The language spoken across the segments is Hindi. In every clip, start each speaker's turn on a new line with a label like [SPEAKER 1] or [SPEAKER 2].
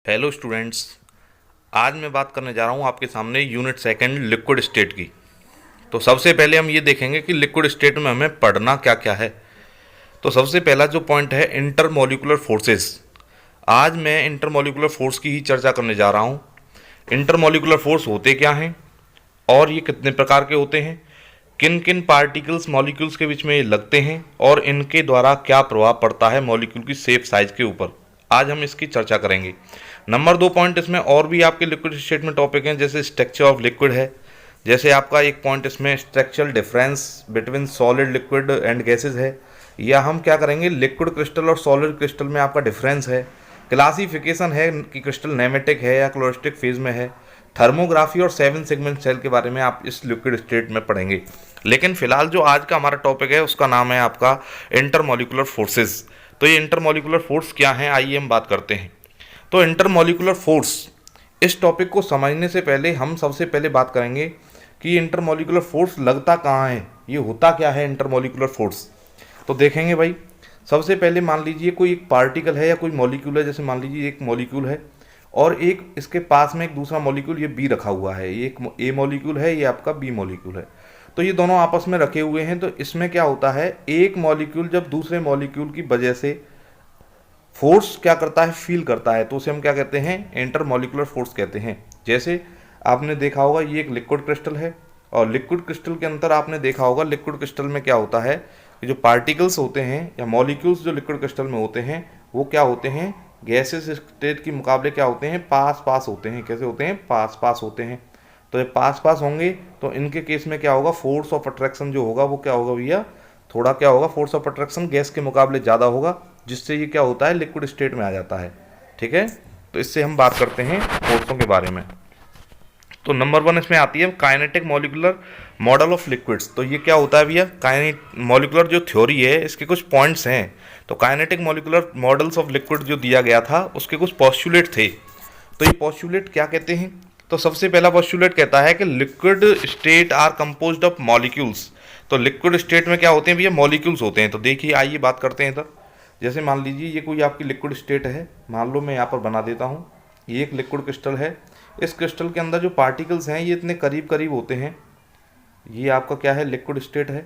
[SPEAKER 1] Hello students. आज मैं बात करने जा रहा हूँ आपके सामने यूनिट सेकंड लिक्विड स्टेट की। तो सबसे पहले हम ये देखेंगे कि लिक्विड स्टेट में हमें पढ़ना क्या क्या है। तो सबसे पहला जो पॉइंट है इंटरमोलिकुलर फोर्सेस। आज मैं इंटरमोलिकुलर फोर्स की ही चर्चा करने जा रहा हूँ। इंटरमोलिकुलर फोर्स होते क्या हैं और ये कितने प्रकार के होते हैं, किन किन पार्टिकल्स मॉलिक्यूल्स के बीच में ये लगते हैं और इनके द्वारा क्या प्रभाव पड़ता है मॉलिक्यूल की शेप साइज के ऊपर, आज हम इसकी चर्चा करेंगे। नंबर 2 पॉइंट इसमें और भी आपके लिक्विड स्टेट में टॉपिक हैं, जैसे स्ट्रक्चर ऑफ लिक्विड है, जैसे आपका एक पॉइंट इसमें structural difference between solid liquid and gases है, या हम क्या करेंगे लिक्विड क्रिस्टल और सॉलिड क्रिस्टल में आपका डिफरेंस है, क्लासिफिकेशन है कि क्रिस्टल नेमेटिक है या क्लोरिस्टिक फेज में है, थर्मोग्राफी और 7 सेगमेंट सेल के बारे में आप इस लिक्विड स्टेट में पढ़ेंगे। लेकिन फिलहाल जो आज का हमारा टॉपिक है उसका नाम है आपका इंटरमोलिकुलर फोर्सेस। तो ये इंटरमोलिकुलर फोर्स क्या है, आइए हम बात करते हैं। तो इंटरमोलिकुलर फोर्स, इस टॉपिक को समझने से पहले हम सबसे पहले बात करेंगे कि इंटरमोलिकुलर फोर्स लगता कहाँ है, ये होता क्या है इंटरमोलिकुलर फोर्स। तो देखेंगे भाई, सबसे पहले मान लीजिए कोई एक पार्टिकल है या कोई मॉलिक्यूल है, जैसे मान लीजिए एक मॉलिक्यूल है और एक इसके पास में एक दूसरा मॉलिक्यूल ये बी रखा हुआ है, ये एक ए मॉलिक्यूल है, ये आपका बी मॉलिक्यूल है। तो ये दोनों आपस में रखे हुए हैं। तो इसमें क्या होता है, एक मॉलिक्यूल जब दूसरे मॉलिक्यूल की वजह से फोर्स क्या करता है, फील करता है, तो उसे हम क्या कहते हैं, इंटरमोलिकुलर फोर्स कहते हैं। जैसे आपने देखा होगा ये एक लिक्विड क्रिस्टल है और लिक्विड क्रिस्टल के अंदर आपने देखा होगा लिक्विड क्रिस्टल में क्या होता है कि जो पार्टिकल्स होते हैं या मॉलिक्यूल्स जो लिक्विड क्रिस्टल में होते हैं वो क्या होते हैं, गैसेस स्टेट के मुकाबले क्या होते हैं, पास पास होते हैं। कैसे होते हैं, पास पास होते हैं। तो ये पास पास होंगे तो इनके केस में क्या होगा, फोर्स ऑफ अट्रैक्शन जो होगा वो क्या होगा भैया, थोड़ा क्या होगा, फोर्स ऑफ अट्रैक्शन गैस के मुकाबले ज़्यादा होगा, जिससे ये क्या होता है, लिक्विड स्टेट में आ जाता है। ठीक है, तो इससे हम बात करते हैं फोर्सों के बारे में। तो नंबर 1 इसमें आती है kinetic molecular model of liquids. तो ये क्या होता है भैया, काइनेट मॉलिकुलर जो थ्योरी है इसके कुछ पॉइंट्स हैं। तो kinetic molecular models of liquid जो दिया गया था उसके कुछ पॉस्टुलेट थे। तो ये पॉस्टुलेट क्या कहते हैं, तो सबसे पहला पॉस्टुलेट कहता है कि liquid state are composed of molecules. तो लिक्विड स्टेट में क्या होते हैं भैया, मॉलिक्यूल्स होते हैं। तो देखिए आइए बात करते हैं इधर। जैसे मान लीजिए ये कोई आपकी लिक्विड स्टेट है, मान लो मैं यहाँ पर बना देता हूँ, ये एक लिक्विड क्रिस्टल है। इस क्रिस्टल के अंदर जो पार्टिकल्स हैं ये इतने करीब करीब होते हैं, ये आपका क्या है, लिक्विड स्टेट है।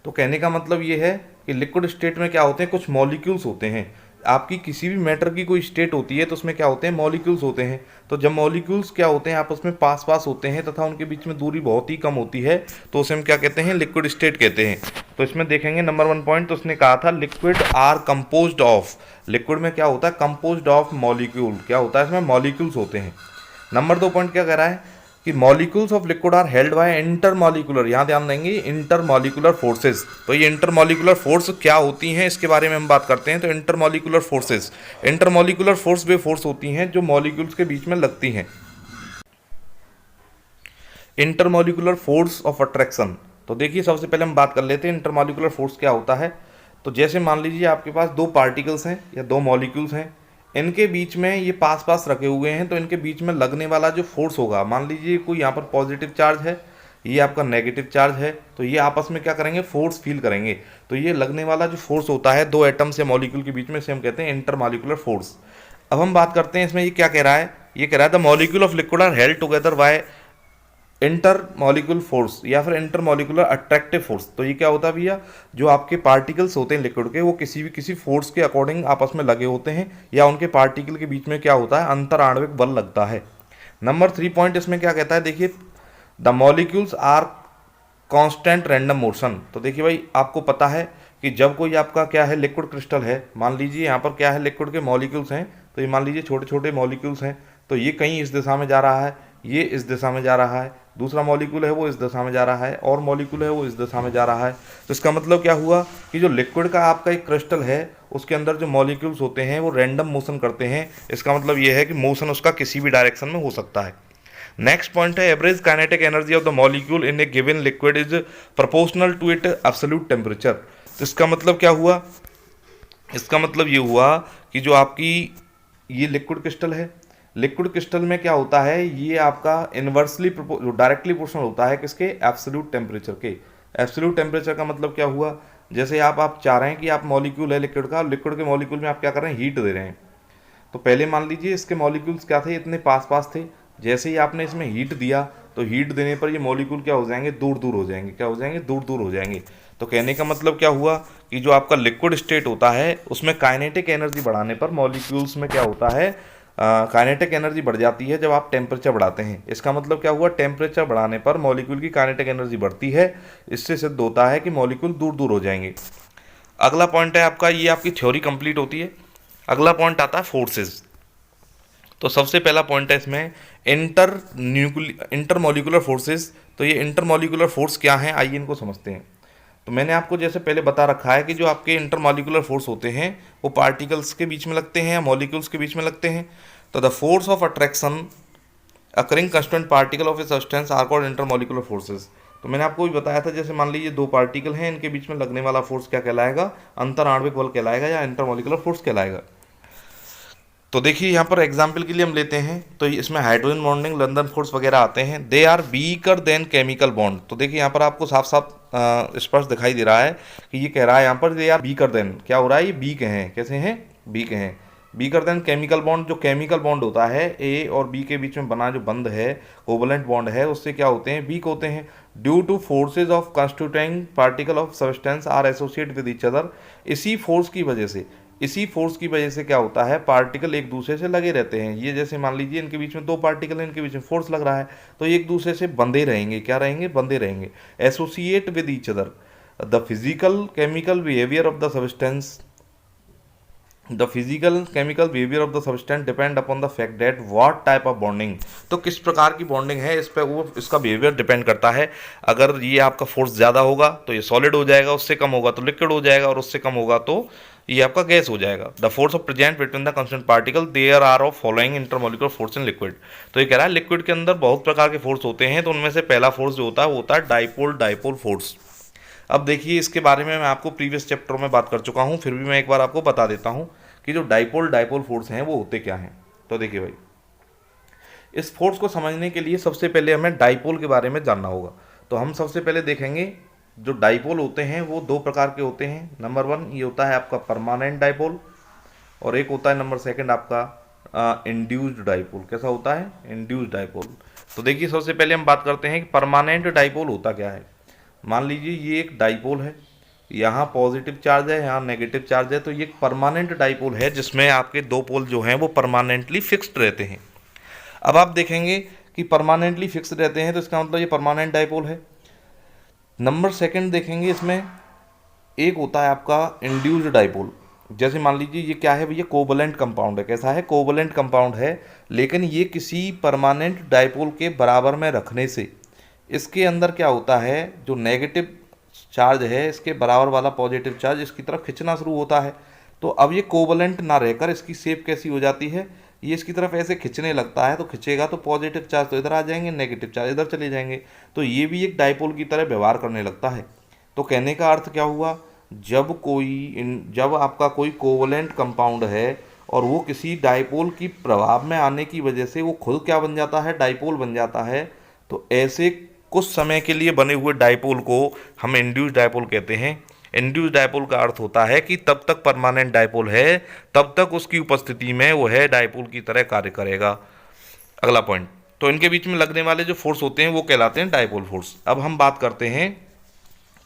[SPEAKER 1] तो कहने का मतलब ये है कि लिक्विड स्टेट में क्या होते हैं, कुछ मॉलिक्यूल्स होते हैं। आपकी किसी भी मैटर की कोई स्टेट होती है तो उसमें क्या होते हैं, मॉलिक्यूल्स होते हैं। तो जब मॉलिक्यूल्स क्या होते हैं, आपस में पास पास होते हैं तथा उनके बीच में दूरी बहुत ही कम होती है, तो उसे हम क्या कहते हैं, लिक्विड स्टेट कहते हैं। तो इसमें देखेंगे नंबर 1 पॉइंट, तो उसने कहा था लिक्विड आर कंपोज्ड ऑफ, लिक्विड में क्या होता है, कंपोज्ड ऑफ मॉलिक्यूल, क्या होता है इसमें, मॉलिक्यूल्स होते हैं। नंबर 2 पॉइंट क्या कह रहा है कि molecules of liquid are held by intermolecular, यहाँ ध्यान देंगे, इंटरमॉलिकुलर फोर्सेस। तो ये इंटरमॉलिकुलर फोर्स क्या होती हैं इसके बारे में हम बात करते हैं। तो इंटरमॉलिकुलर फोर्सेस, इंटरमॉलिकुलर फोर्स वे फोर्स होती हैं जो मॉलिक्यूल्स के बीच में लगती हैं। इंटरमॉलिकुलर फोर्स ऑफ अट्रैक्शन, तो देखिए सबसे पहले हम बात कर लेते हैं इंटरमॉलिकुलर फोर्स क्या होता है। तो जैसे मान लीजिए आपके पास दो पार्टिकल्स हैं या दो मॉलिक्यूल्स हैं, इनके बीच में ये पास पास रखे हुए हैं, तो इनके बीच में लगने वाला जो फोर्स होगा, मान लीजिए कोई यहाँ पर पॉजिटिव चार्ज है, ये आपका नेगेटिव चार्ज है, तो ये आपस में क्या करेंगे, फोर्स फील करेंगे। तो ये लगने वाला जो फोर्स होता है दो एटम्स या मॉलिक्यूल के बीच में, से हम कहते हैं इंटरमॉलिकुलर फोर्स। अब हम बात करते हैं इसमें ये क्या कह रहा है, ये कह रहा है the molecule of liquid are held together by inter molecule force या फिर इंटर मॉलिकुलर अट्रैक्टिव फोर्स। तो ये क्या होता है भैया, जो आपके पार्टिकल्स होते हैं लिक्विड के, वो किसी फोर्स के अकॉर्डिंग आपस में लगे होते हैं, या उनके पार्टिकल के बीच में क्या होता है, अंतर आणविक बल लगता है। नंबर 3 पॉइंट इसमें क्या कहता है, देखिए the molecules are constant random motion. तो देखिए भाई, आपको पता है कि जब कोई आपका क्या है, लिक्विड क्रिस्टल है, मान लीजिए यहाँ पर क्या है, लिक्विड के मॉलिक्यूल्स हैं, तो ये मान लीजिए छोटे छोटे मॉलिक्यूल्स हैं, तो ये कहीं इस दिशा में जा रहा है, ये इस दिशा में जा रहा है, दूसरा मॉलिक्यूल है वो इस दिशा में जा रहा है, और मॉलिक्यूल है वो इस दिशा में जा रहा है। तो इसका मतलब क्या हुआ कि जो लिक्विड का आपका एक क्रिस्टल है उसके अंदर जो मॉलिक्यूल्स होते हैं वो रैंडम मोशन करते हैं। इसका मतलब ये है कि मोशन उसका किसी भी डायरेक्शन में हो सकता है। नेक्स्ट पॉइंट है average kinetic energy of the molecule in a given liquid is proportional to it absolute temperature. तो इसका मतलब क्या हुआ, इसका मतलब ये हुआ कि जो आपकी ये लिक्विड क्रिस्टल है, लिक्विड क्रिस्टल में क्या होता है, ये आपका इन्वर्सली जो डायरेक्टली प्रोपोर्शनल होता है किसके, एब्सोल्यूट टेम्परेचर के। एब्सोल्यूट टेम्परेचर का मतलब क्या हुआ, जैसे आप चाह रहे हैं कि आप मॉलिक्यूल है लिक्विड का, लिक्विड के मॉलिक्यूल में आप क्या कर रहे हैं, हीट दे रहे हैं, तो पहले मान लीजिए इसके मॉलिक्यूल्स क्या थे, इतने पास पास थे। जैसे ही आपने इसमें हीट दिया तो हीट देने पर ये मॉलिक्यूल क्या हो जाएंगे, दूर दूर हो जाएंगे। क्या हो जाएंगे, दूर दूर हो जाएंगे। तो कहने का मतलब क्या हुआ कि जो आपका लिक्विड स्टेट होता है उसमें काइनेटिक एनर्जी बढ़ाने पर मॉलिक्यूल्स में क्या होता है, काइनेटिक एनर्जी बढ़ जाती है जब आप टेम्परेचर बढ़ाते हैं। इसका मतलब क्या हुआ, टेम्परेचर बढ़ाने पर मॉलिक्यूल की काइनेटिक एनर्जी बढ़ती है। इससे सिद्ध होता है कि मॉलिक्यूल दूर दूर हो जाएंगे। अगला पॉइंट है आपका, ये आपकी थ्योरी कंप्लीट होती है। अगला पॉइंट आता है फोर्सेस। तो सबसे पहला पॉइंट है इसमें इंटरमोलिकुलर फोर्सेस। तो ये इंटरमोलिकुलर फोर्स क्या हैं, आइए इनको समझते हैं। तो मैंने आपको जैसे पहले बता रखा है कि जो आपके इंटरमोलिकुलर फोर्स होते हैं वो पार्टिकल्स के बीच में लगते हैं या मॉलिक्यूल्स के बीच में लगते हैं। तो the force of attraction occurring constant particle of a substance are called intermolecular forces. तो मैंने आपको भी बताया था, जैसे मान लीजिए दो पार्टिकल हैं, इनके बीच में लगने वाला फोर्स क्या कहलाएगा, अंतर आणविक बल कहलाएगा या इंटरमोलिकुलर फोर्स कहलाएगा। तो देखिए यहाँ पर एग्जाम्पल के लिए हम लेते हैं, तो इसमें हाइड्रोजन बॉन्डिंग, लंदन फोर्स वगैरह आते हैं। They are weaker than chemical bond. तो देखिए यहाँ पर आपको साफ साफ स्पष्ट दिखाई दे रहा है कि ये कह रहा है यहाँ पर दे आर वीकर देन, क्या हो रहा है, ये वीक हैं। कैसे हैं, वीक हैं। वीकर देन केमिकल बॉन्ड, जो केमिकल बॉन्ड होता है ए और बी के बीच में बना जो बंध है, कोवलेंट बॉन्ड है, उससे क्या होते हैं, वीक होते हैं। Due to forces of constituting particle of substance are associate with each other. इसी फोर्स की वजह से क्या होता है, पार्टिकल एक दूसरे से लगे रहते हैं। ये जैसे मान लीजिए इनके बीच में दो पार्टिकल हैं, इनके बीच में फोर्स लग रहा है, तो ये एक दूसरे से बंधे रहेंगे। क्या रहेंगे, बंधे रहेंगे, associate with each other. The physical chemical behaviour of the substance the physical chemical behaviour of the substance depend upon the fact that what type of bonding. तो किस प्रकार की बॉन्डिंग है, इस पर वो इसका बिहेवियर डिपेंड करता है। अगर ये आपका फोर्स ज़्यादा होगा तो ये सॉलिड हो जाएगा, उससे कम होगा तो लिक्विड हो जाएगा, और उससे कम होगा तो ये आपका गैस हो जाएगा। The force of present between the constant particle there are of following intermolecular force in liquid. तो ये कह रहा है लिक्विड के अंदर बहुत प्रकार के फोर्स होते हैं, तो उनमें से पहला फोर्स जो होता है वो होता है डाइपोल डाइपोल फोर्स। अब देखिए इसके बारे में मैं आपको प्रीवियस चैप्टर में बात कर चुका हूँ, फिर भी मैं एक बार आपको बता देता हूँ कि जो डाइपोल डाइपोल फोर्स हैं वो होते क्या हैं। तो देखिए भाई, इस फोर्स को समझने के लिए सबसे पहले हमें डाइपोल के बारे में जानना होगा। तो हम सबसे पहले देखेंगे जो डाइपोल होते हैं वो दो प्रकार के होते हैं। नंबर वन ये होता है आपका परमानेंट डाइपोल, और एक होता है नंबर सेकंड आपका इंड्यूस्ड डाइपोल। कैसा होता है, इंड्यूस्ड डाइपोल। तो देखिए सबसे पहले हम बात करते हैं कि परमानेंट डाइपोल होता क्या है। मान लीजिए ये एक डाइपोल है, यहाँ पॉजिटिव चार्ज है, यहाँ नेगेटिव चार्ज है, तो ये एक परमानेंट डाइपोल है जिसमें आपके दो पोल जो हैं वो परमानेंटली फिक्स्ड रहते हैं। अब आप देखेंगे कि परमानेंटली फिक्स्ड रहते हैं तो इसका मतलब ये परमानेंट डाइपोल है। नंबर सेकंड देखेंगे, इसमें एक होता है आपका इंड्यूस्ड डाइपोल। जैसे मान लीजिए ये क्या है भैया, कोवलेंट कंपाउंड है। कैसा है, कोवलेंट कंपाउंड है, लेकिन ये किसी परमानेंट डाइपोल के बराबर में रखने से इसके अंदर क्या होता है, जो नेगेटिव चार्ज है इसके बराबर वाला पॉजिटिव चार्ज इसकी तरफ खिंचना शुरू होता है। तो अब ये कोवलेंट ना रहकर इसकी शेप कैसी हो जाती है, ये इसकी तरफ ऐसे खिंचने लगता है। तो खिंचेगा तो पॉजिटिव चार्ज तो इधर आ जाएंगे, नेगेटिव चार्ज इधर चले जाएंगे, तो ये भी एक डाइपोल की तरह व्यवहार करने लगता है। तो कहने का अर्थ क्या हुआ, जब आपका कोई कोवलेंट कंपाउंड है और वो किसी डाइपोल की प्रभाव में आने की वजह से वो खुद क्या बन जाता है, डाइपोल बन जाता है। तो ऐसे कुछ समय के लिए बने हुए डाइपोल को हम इंड्यूस्ड डाइपोल कहते हैं। इंड्यूस्ड डाइपोल का अर्थ होता है कि तब तक परमानेंट डाइपोल है, तब तक उसकी उपस्थिति में वो है डाइपोल की तरह कार्य करेगा। अगला पॉइंट, तो इनके बीच में लगने वाले जो फोर्स होते हैं वो कहलाते हैं डाइपोल फोर्स। अब हम बात करते हैं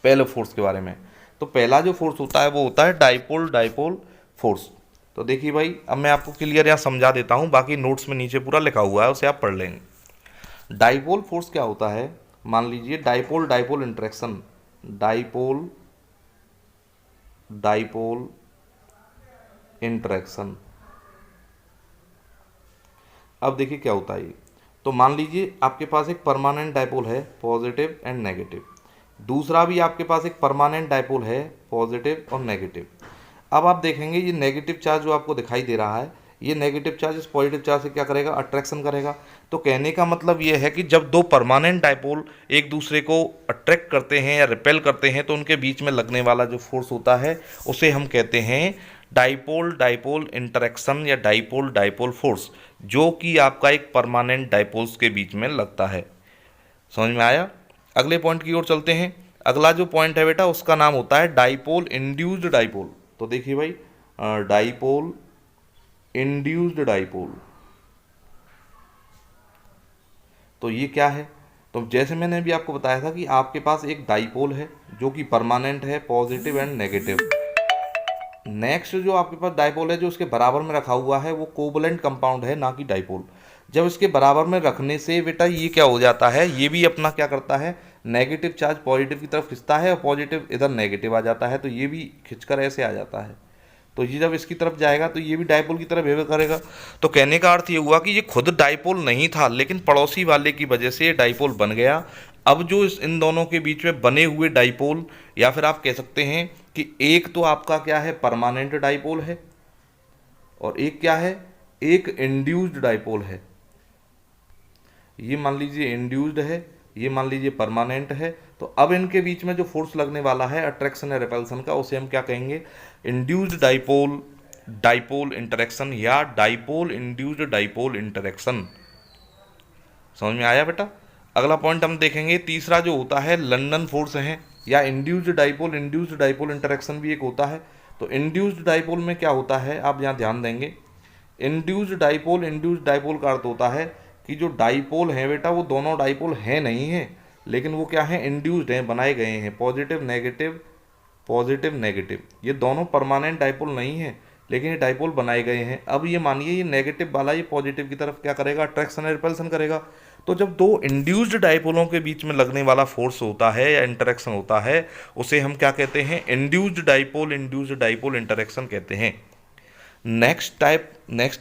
[SPEAKER 1] पहले फोर्स के बारे में। तो पहला जो फोर्स होता है वो होता है डाइपोल डाइपोल फोर्स। तो देखिए भाई, अब मैं आपको क्लियर यहाँ समझा देता हूँ, बाकी नोट्स में नीचे पूरा लिखा हुआ है, उसे आप पढ़ लेंगे। डाइपोल फोर्स क्या होता है, मान लीजिए dipole dipole interaction, dipole dipole interaction. अब देखिए क्या होता है ये। तो मान लीजिए आपके पास एक परमानेंट डाइपोल है, पॉजिटिव एंड नेगेटिव। दूसरा भी आपके पास एक परमानेंट डाइपोल है, पॉजिटिव और नेगेटिव। अब आप देखेंगे ये नेगेटिव चार्ज जो आपको दिखाई दे रहा है, ये नेगेटिव चार्ज इस पॉजिटिव चार्ज से क्या करेगा, अट्रैक्शन करेगा। तो कहने का मतलब ये है कि जब दो परमानेंट डाइपोल एक दूसरे को अट्रैक्ट करते हैं या रिपेल करते हैं तो उनके बीच में लगने वाला जो फोर्स होता है उसे हम कहते हैं डाइपोल डाइपोल इंटरेक्शन या डाइपोल डाइपोल फोर्स, जो कि आपका एक परमानेंट डाइपोल्स के बीच में लगता है। समझ में आया। अगले पॉइंट की ओर चलते हैं। अगला जो पॉइंट है बेटा उसका नाम होता है डाइपोल इंड्यूस्ड डाइपोल। तो देखिए भाई, डाइपोल इंड्यूस्ड डाइपोल। तो ये क्या है? तो जैसे मैंने अभी आपको बताया था कि आपके पास एक डाइपोल है जो कि परमानेंट है, पॉजिटिव एंड नेगेटिव। नेक्स्ट जो आपके पास डाइपोल है जो उसके बराबर में रखा हुआ है वो कोवलेंट कंपाउंड है, ना कि डाइपोल। जब इसके बराबर में रखने से बेटा ये क्या हो जाता है, ये भी अपना क्या करता है, नेगेटिव चार्ज पॉजिटिव की तरफ खिंचता है और पॉजिटिव इधर नेगेटिव आ जाता है, तो ये भी खिंचकर ऐसे आ जाता है। तो ये जब इसकी तरफ जाएगा तो ये भी डाइपोल की तरह बिहेव करेगा। तो कहने का अर्थ ये हुआ कि ये खुद डाइपोल नहीं था, लेकिन पड़ोसी वाले की वजह से ये डाइपोल बन गया। अब जो इन दोनों के बीच में बने हुए डाइपोल, या फिर आप कह सकते हैं कि एक तो आपका क्या है, परमानेंट डाइपोल है, और एक क्या है, एक इंड्यूस्ड डाइपोल है। ये मान लीजिए इंड्यूस्ड है, ये मान लीजिए परमानेंट है। तो अब इनके बीच में जो फोर्स लगने वाला है अट्रैक्शन या रिपल्सन का, उसे हम क्या कहेंगे, इंड्यूस्ड डाइपोल डाइपोल इंटरेक्शन, या डाइपोल इंड्यूस्ड डाइपोल इंटरेक्शन। समझ में आया बेटा? अगला पॉइंट हम देखेंगे, तीसरा जो होता है लंदन फोर्स है, या इंड्यूस्ड डाइपोल इंटरेक्शन भी एक होता है। तो इंड्यूस्ड डाइपोल में क्या होता है, आप यहाँ ध्यान देंगे, इंड्यूस्ड डाइपोल का अर्थ होता है कि जो डाइपोल हैं बेटा वो दोनों डाइपोल हैं नहीं है, लेकिन वो क्या है, इंड्यूस्ड हैं, बनाए गए हैं, पॉजिटिव नेगेटिव। ये दोनों परमानेंट डाइपोल नहीं है, लेकिन ये डाइपोल बनाए गए हैं। अब ये मानिए ये नेगेटिव वाला ये पॉजिटिव की तरफ क्या करेगा, अट्रैक्शन रिपल्सन करेगा। तो जब दो इंड्यूस्ड डाइपोलों के बीच में लगने वाला फोर्स होता है या इंटरेक्शन होता है, उसे हम क्या कहते हैं, इंड्यूस्ड डाइपोल इंटरेक्शन कहते हैं। नेक्स्ट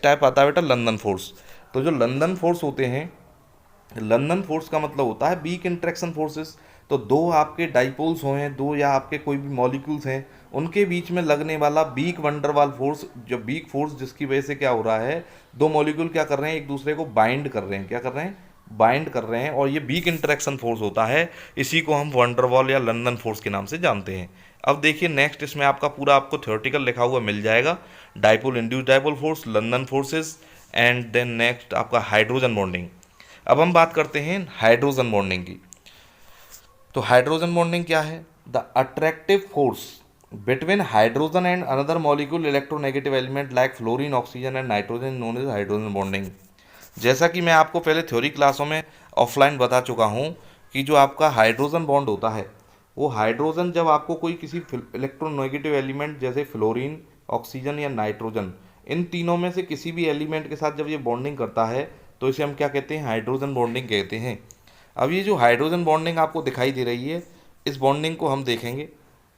[SPEAKER 1] टाइप आता है बेटा लंदन फोर्स। तो जो लंदन फोर्स होते हैं, लंदन फोर्स का मतलब होता है वीक इंटरेक्शन फोर्सेस। तो दो आपके डाइपोल्स हो हैं, दो या आपके कोई भी मॉलिक्यूल्स हैं, उनके बीच में लगने वाला वीक वंडरवाल फोर्स, जो वीक फोर्स जिसकी वजह से क्या हो रहा है, दो मॉलिक्यूल क्या कर रहे हैं, एक दूसरे को बाइंड कर रहे हैं, क्या कर रहे हैं, बाइंड कर रहे हैं, और ये वीक इंटरेक्शन फोर्स होता है। इसी को हम वंडरवॉल या लंदन फोर्स के नाम से जानते हैं। अब देखिए नेक्स्ट, इसमें आपका पूरा आपको थ्योरेटिकल लिखा हुआ मिल जाएगा, dipole induced dipole force, London forces, and then next आपका हाइड्रोजन बॉन्डिंग। अब हम बात करते हैं हाइड्रोजन बॉन्डिंग की। तो हाइड्रोजन बॉन्डिंग क्या है, the attractive force between hydrogen and another molecule electronegative element like fluorine, oxygen and nitrogen, known as hydrogen bonding. जैसा कि मैं आपको पहले थ्योरी क्लासों में ऑफलाइन बता चुका हूँ कि जो आपका हाइड्रोजन बॉन्ड होता है, वो हाइड्रोजन जब आपको कोई किसी इलेक्ट्रोनेगेटिव एलिमेंट जैसे फ्लोरीन, ऑक्सीजन या नाइट्रोजन, इन तीनों में से किसी भी एलिमेंट के साथ जब ये बॉन्डिंग करता है तो इसे हम क्या कहते हैं, हाइड्रोजन बॉन्डिंग कहते हैं। अब ये जो हाइड्रोजन बॉन्डिंग आपको दिखाई दे रही है, इस बॉन्डिंग को हम देखेंगे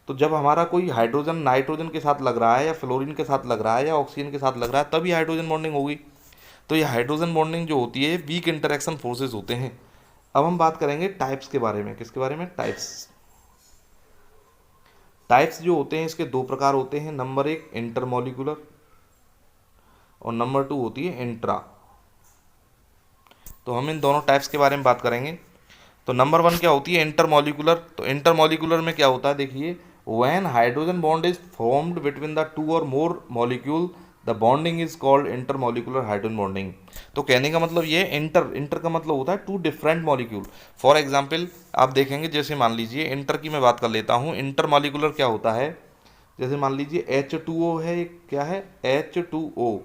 [SPEAKER 1] तो जब हमारा कोई हाइड्रोजन नाइट्रोजन के साथ लग रहा है, या फ्लोरीन के साथ लग रहा है, या ऑक्सीजन के साथ लग रहा है, तभी हाइड्रोजन बॉन्डिंग होगी। तो ये हाइड्रोजन बॉन्डिंग जो होती है वीक इंटरेक्शन फोर्सेस होते हैं। अब हम बात करेंगे टाइप्स के बारे में। किसके बारे में, टाइप्स जो होते हैं इसके दो प्रकार होते हैं, नंबर एक इंटरमॉलिक्यूलर और नंबर टू होती है इंट्रा। तो हम इन दोनों टाइप्स के बारे में बात करेंगे। तो नंबर वन क्या होती है, इंटरमॉलिक्यूलर। तो इंटरमॉलिक्यूलर में क्या होता है, देखिए, when hydrogen bond is formed between the two or more molecule the bonding is called intermolecular hydrogen bonding. तो कहने का मतलब ये, इंटर का मतलब होता है two different molecule. For example आप देखेंगे, जैसे मान लीजिए इंटर की मैं बात कर लेता हूँ। इंटरमॉलिक्यूलर क्या होता है, जैसे मान लीजिए H2O है, क्या है, H2O।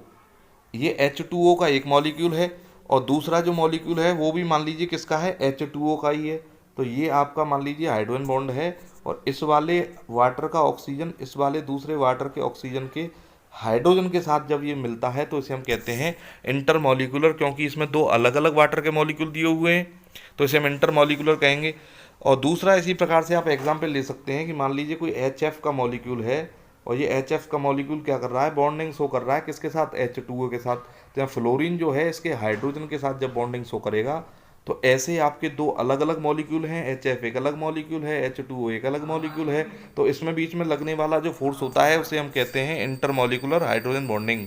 [SPEAKER 1] ये H2O का एक मॉलिक्यूल है, और दूसरा जो मॉलिक्यूल है वो भी मान लीजिए किसका है, H2O का ही है। तो ये आपका मान लीजिए हाइड्रोजन बॉन्ड है, और इस वाले वाटर का ऑक्सीजन इस वाले दूसरे वाटर के ऑक्सीजन के हाइड्रोजन के साथ जब ये मिलता है तो इसे हम कहते हैं इंटरमॉलिक्यूलर, क्योंकि इसमें दो अलग अलग वाटर के मॉलिक्यूल दिए हुए हैं, तो इसे हम इंटरमॉलिक्यूलर कहेंगे। और दूसरा इसी प्रकार से आप एग्जाम्पल ले सकते हैं कि मान लीजिए कोई HF का मॉलिक्यूल है, और ये HF का मॉलिक्यूल क्या कर रहा है, बॉन्डिंग शो कर रहा है किसके साथ, H2O के साथ। तो यहाँ फ्लोरीन जो है इसके हाइड्रोजन के साथ जब बॉन्डिंग शो करेगा, तो ऐसे आपके दो अलग अलग मॉलिक्यूल हैं, HF एक अलग मॉलिक्यूल है, H2O एक अलग मॉलिक्यूल है, तो इसमें बीच में लगने वाला जो फोर्स होता है उसे हम कहते हैं intermolecular hydrogen bonding.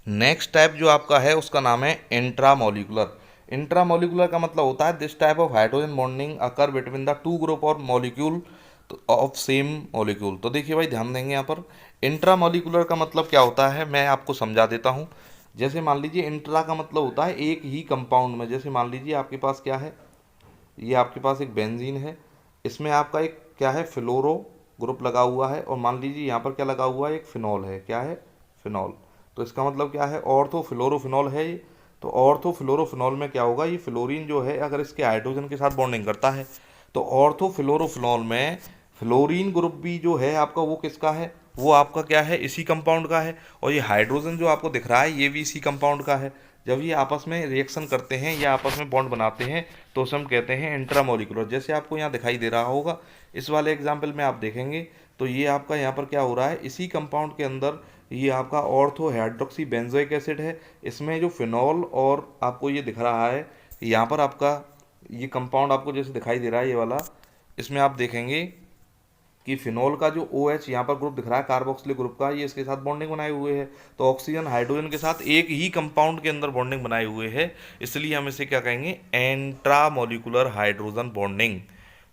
[SPEAKER 1] Next type जो आपका है उसका नाम है इंट्रामॉलिक्यूलर। इंट्रामॉलिक्यूलर का मतलब होता है this type of hydrogen bonding occur between the to group और मॉलिक्यूल ऑफ सेम मॉलिक्यूल। तो देखिए भाई, ध्यान देंगे यहाँ पर, इंट्रामॉलिक्यूलर का मतलब क्या होता है मैं आपको समझा देता हूँ। जैसे मान लीजिए इंट्रा का मतलब होता है एक ही कंपाउंड में, जैसे मान लीजिए आपके पास क्या है, ये आपके पास एक बेंजीन है, इसमें आपका एक क्या है, फ्लोरो ग्रुप लगा हुआ है, और मान लीजिए यहाँ पर क्या लगा हुआ है, एक फिनॉल है, क्या है, फिनॉल। तो इसका मतलब क्या है, ऑर्थोफ्लोरोफिनॉल है ये। तो ऑर्थोफ्लोरोफिनॉल में क्या होगा, ये फ्लोरीन जो है अगर इसके हाइड्रोजन के साथ बॉन्डिंग करता है तो ऑर्थोफ्लोरोफिनॉल में फ्लोरीन ग्रुप भी जो है आपका वो किसका है, वो आपका क्या है, इसी कंपाउंड का है। और ये हाइड्रोजन जो आपको दिख रहा है ये भी इसी कंपाउंड का है। जब ये आपस में रिएक्शन करते हैं या आपस में बॉन्ड बनाते हैं तो उसे हम कहते हैं इंट्रामोलिकुलर। जैसे आपको यहाँ दिखाई दे रहा होगा, इस वाले एग्जाम्पल में आप देखेंगे तो ये आपका यहाँ पर क्या हो रहा है, इसी कंपाउंड के अंदर ये आपका ऑर्थो हाइड्रोक्सी बेंजोइक एसिड है। इसमें जो फिनॉल और आपको ये दिख रहा है यहाँ पर आपका ये कंपाउंड आपको जैसे दिखाई दे रहा है ये वाला, इसमें आप देखेंगे कि फिनॉल का जो ओ एच यहाँ पर ग्रुप दिख रहा है कार्बोक्सिलिक ग्रुप का, ये इसके साथ बॉन्डिंग बनाए हुए है। तो ऑक्सीजन हाइड्रोजन के साथ एक ही कंपाउंड के अंदर बॉन्डिंग बनाए हुए है, इसलिए हम इसे क्या कहेंगे, इंट्रामोलिकुलर हाइड्रोजन बॉन्डिंग।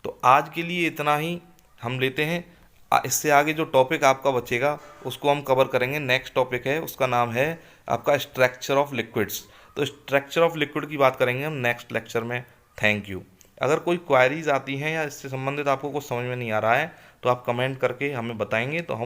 [SPEAKER 1] तो आज के लिए इतना ही हम लेते हैं। इससे आगे जो टॉपिक आपका बचेगा उसको हम कवर करेंगे। नेक्स्ट टॉपिक है उसका नाम है आपका स्ट्रक्चर ऑफ लिक्विड्स। तो स्ट्रक्चर ऑफ लिक्विड की बात करेंगे हम नेक्स्ट लेक्चर में। Thank you. अगर कोई क्वायरीज आती हैं या इससे संबंधित आपको कुछ समझ में नहीं आ रहा है तो आप कमेंट करके हमें बताएंगे तो हम